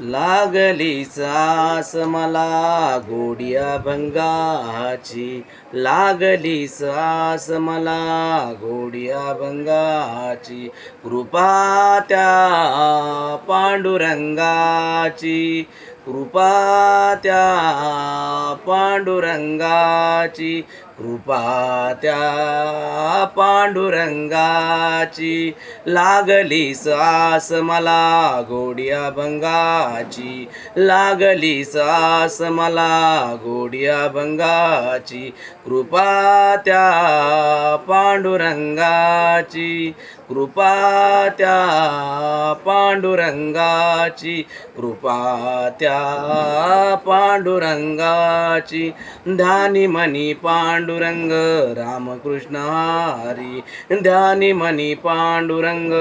लागली सास मला गोडिया भंगाची, लागली सास मला गोडिया भंगाची, कृपा त्या पांडुरंगाची, कृपा त्या पांडुरंगाची, कृपा त्या पांडुरंगाची, लागली सास मला गोडिया भंगाची, लागली सास मला गोडिया भंगाची, कृपा त्या पांडुरंगाची, कृपा त्या पांडुरंगाची, कृपा त्या पांडुरंगाची, ध्यानी मनी पांडुरंग रामकृष्ण हरी, ध्यानी मनी पांडुरंग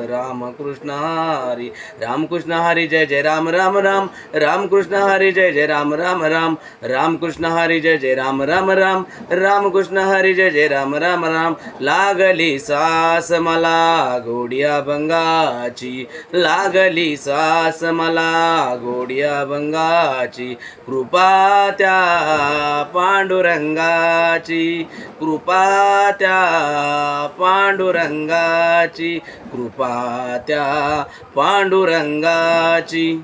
रामकृष्ण हरी, रामकृष्ण हरी जय जय राम राम राम, रामकृष्ण हरी जय जय राम राम राम, रामकृष्ण हरी जय जय राम राम राम, रामकृष्ण हरी जय जय राम राम राम, लागली सास मला गोडिया भंगाची, लागली सास मला गोडिया भंगाची, कृपा त्या पांडुरंगाची, कृपा त्या पांडुरंगाची, कृपा त्या पांडुरंगाची.